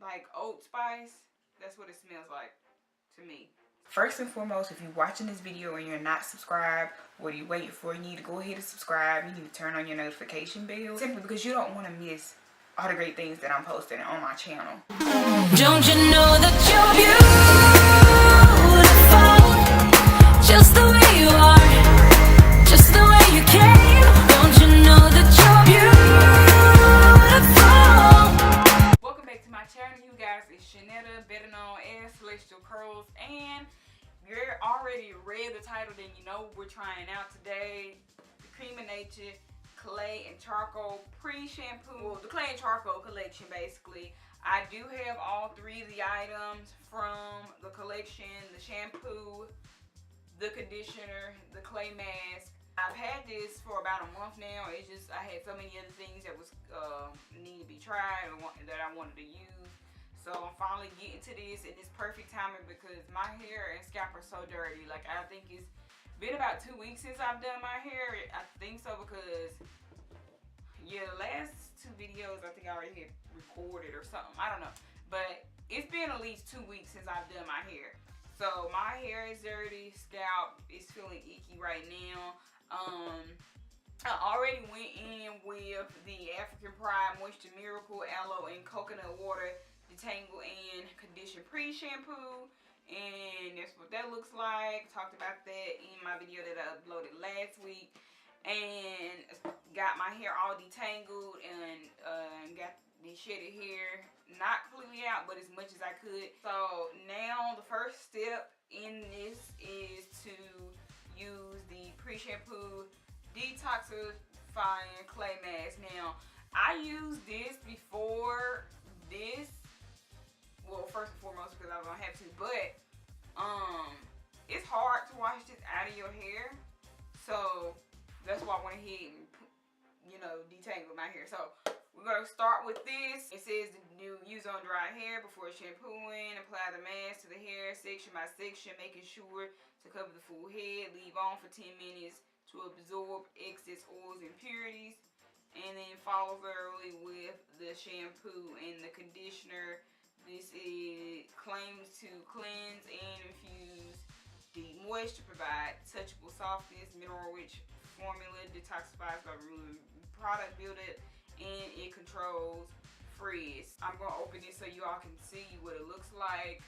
like Old Spice. That's what it smells like to me. First and foremost, if you're watching this video and you're not subscribed, what are you waiting for? You need to go ahead and subscribe. You need to turn on your notification bell, simply because you don't want to miss all the great things that I'm posting on my channel. Don't you know that you're beautiful, just the way you are, just the way you came. Don't you know that you're beautiful? Welcome back to my channel, you guys. It's Shanetta, better known as Celestial Curls, and you're already read the title, then you know we're trying out today the Creme Nature Clay and Charcoal Pre-shampoo. Well, the Clay and Charcoal collection, basically. I do have all three of the items from the collection: the shampoo, the conditioner, the clay mask. I've had this for about a month now. It's just I had so many other things that was need to be tried or that I wanted to use. So I'm finally getting to this, and it's perfect timing because my hair and scalp are so dirty. Like, I think it's been about 2 weeks since I've done my hair. I think so because, yeah, the last two videos I think I already had recorded or something. I don't know. But it's been at least 2 weeks since I've done my hair. So my hair is dirty, scalp is feeling icky right now. I already went in with the African Pride Moisture Miracle Aloe and Coconut Water Detangle and Condition Pre-shampoo, and that's what that looks like. Talked about that in my video that I uploaded last week, and got my hair all detangled and got the shedded hair not completely out, but as much as I could. So now the first step in this is to use the Pre-shampoo detoxifying clay mask. Now I used this before this. Well, first and foremost because I don't have to, but it's hard to wash this out of your hair, so that's why I went ahead and, you know, detangle my hair. So we're gonna start with this. It says to use on dry hair before shampooing. Apply the mask to the hair section by section, making sure to cover the full head. Leave on for 10 minutes to absorb excess oils and impurities, and then follow thoroughly with the shampoo and the conditioner. This claims to cleanse and infuse deep moisture, provide touchable softness, mineral-rich formula, detoxifies by removing product buildup, and it controls frizz. I'm going to open it so you all can see what it looks like.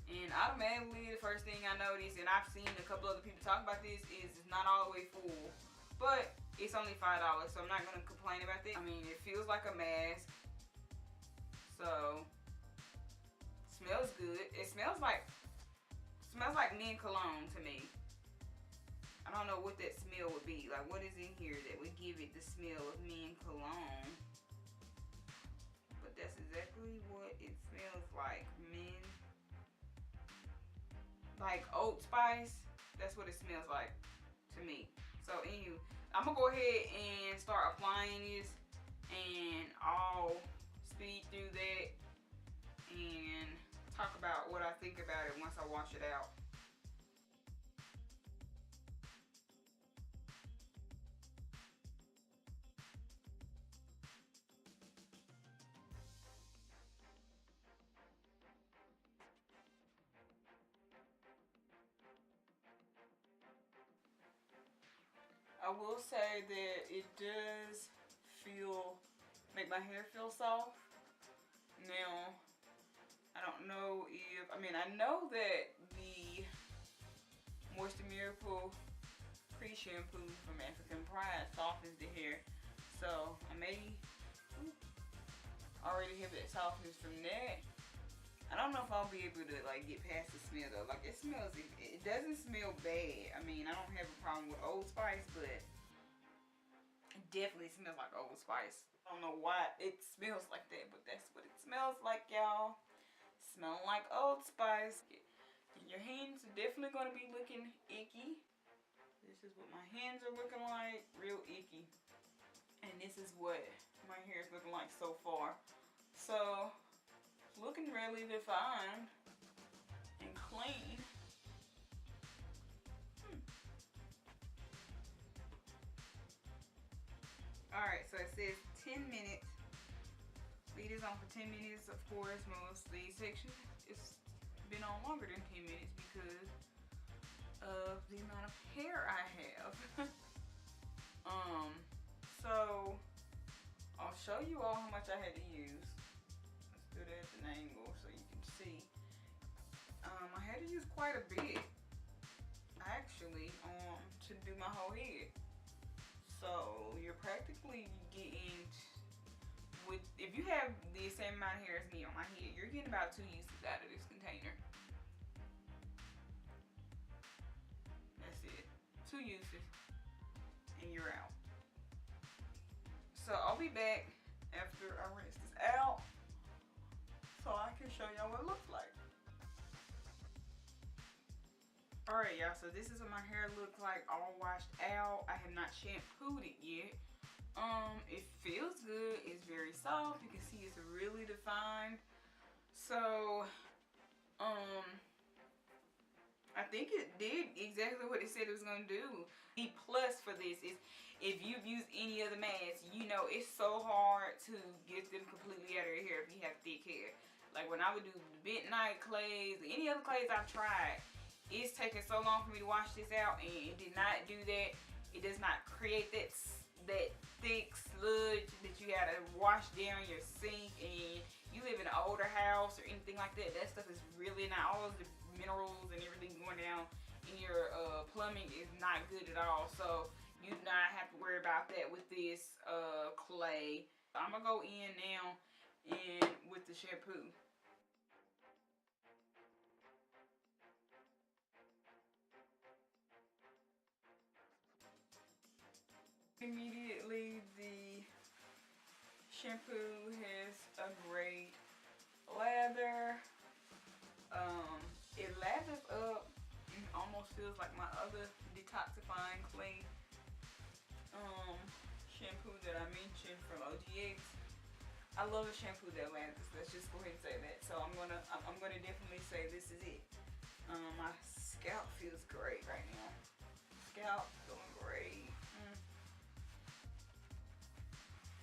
And automatically, the first thing I noticed, and I've seen a couple other people talk about this, is it's not all the way full. But it's only $5, so I'm not going to complain about that. I mean, it feels like a mask. So smells good. It smells like men cologne to me. I don't know what that smell would be. Like, what is in here that would give it the smell of men cologne? But that's exactly what it smells like. Men, like Old Spice. That's what it smells like to me. So anyway, I'm gonna go ahead and start applying this, and I'll speed through that and talk about what I think about it once I wash it out. I will say that it does make my hair feel soft. Now, I don't know if, I mean, I know that the Moisture Miracle Pre-shampoo from African Pride softens the hair. So I may already have that softness from that. I don't know if I'll be able to like get past the smell though. Like, it smells, it doesn't smell bad. I mean, I don't have a problem with Old Spice, but it definitely smells like Old Spice. I don't know why it smells like that, but that's what it smells like, y'all. Smelling like Old Spice. Your hands are definitely going to be looking icky. This is what my hands are looking like. Real icky. And this is what my hair is looking like so far. So, looking really defined and clean. Alright, so it says 10 minutes. Leave is on for 10 minutes, of course. Most of these sections it's been on longer than 10 minutes because of the amount of hair I have. So I'll show you all how much I had to use. Let's do that at an angle so you can see. I had to use quite a bit, actually, to do my whole head. So you're practically getting, if you have the same amount of hair as me on my head, you're getting about 2 uses out of this container. That's it. 2 uses and you're out. So I'll be back after I rinse this out so I can show y'all what it looks like. Alright y'all, so this is what my hair looks like, all washed out. I have not shampooed it yet. It feels good. It's very soft. You can see it's really defined. So I think it did exactly what it said it was gonna do. The plus for this is if you've used any other masks, you know it's so hard to get them completely out of your hair if you have thick hair. Like when I would do the midnight clays, any other clays I've tried, it's taken so long for me to wash this out, and it did not do that. It does not create that thick sludge that you gotta wash down your sink, and you live in an older house or anything like that. That stuff is really not, all of the minerals and everything going down in your plumbing is not good at all. So you do not have to worry about that with this clay. I'm gonna go in now and with the shampoo. Immediately the shampoo has a great lather. It lathers up and almost feels like my other detoxifying clay shampoo that I mentioned from OGX. I love a shampoo that lathers. Let's just go ahead and say that. So I'm gonna definitely say this is it. My scalp feels great right now. Scalp feeling great.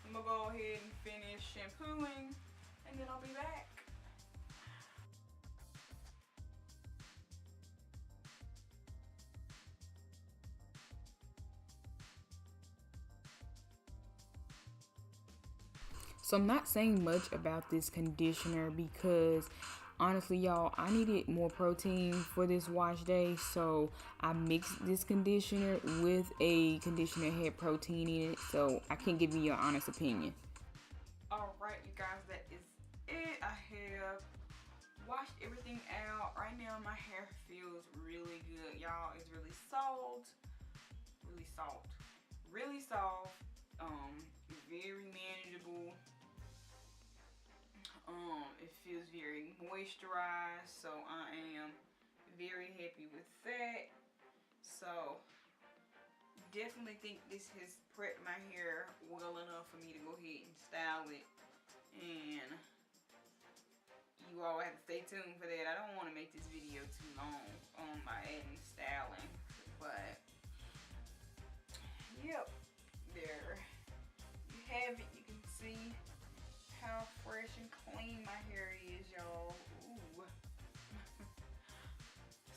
I'm gonna go ahead and finish shampooing and then I'll be back. So I'm not saying much about this conditioner because honestly y'all, I needed more protein for this wash day, so I mixed this conditioner with a conditioner that had protein in it, so I can't give you an honest opinion. Alright you guys, that is it. I have washed everything out. Right now my hair feels really good, y'all. It's really soft, really soft, very manageable. It feels very moisturized, so I am very happy with that. So definitely think this has prepped my hair well enough for me to go ahead and style it, and you all have to stay tuned for that. I don't want to make this video too long on my adding styling, but yep, there you have it. You can see how fresh and clean my hair is, y'all. Ooh.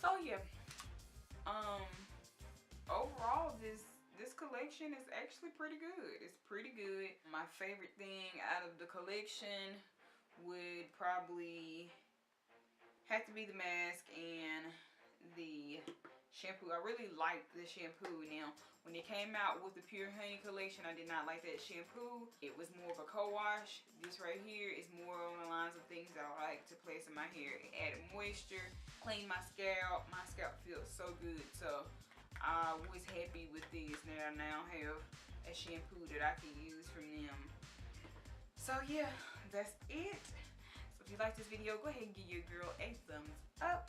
So yeah, overall this collection is actually pretty good. It's pretty good. My favorite thing out of the collection would probably have to be the mask and the shampoo. I really liked the shampoo. Now when it came out with the Pure Honey collection, I did not like that shampoo. It was more of a co-wash. This right here is more on the lines of things that I like to place in my hair. It added moisture, cleaned my scalp. My scalp feels so good, so I was happy with this. That I now have a shampoo that I can use from them. So yeah, that's it. So if you like this video, go ahead and give your girl a thumbs up.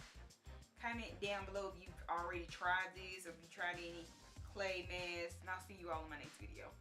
Comment down below if you've already tried this or if you tried any clay masks, and I'll see you all in my next video.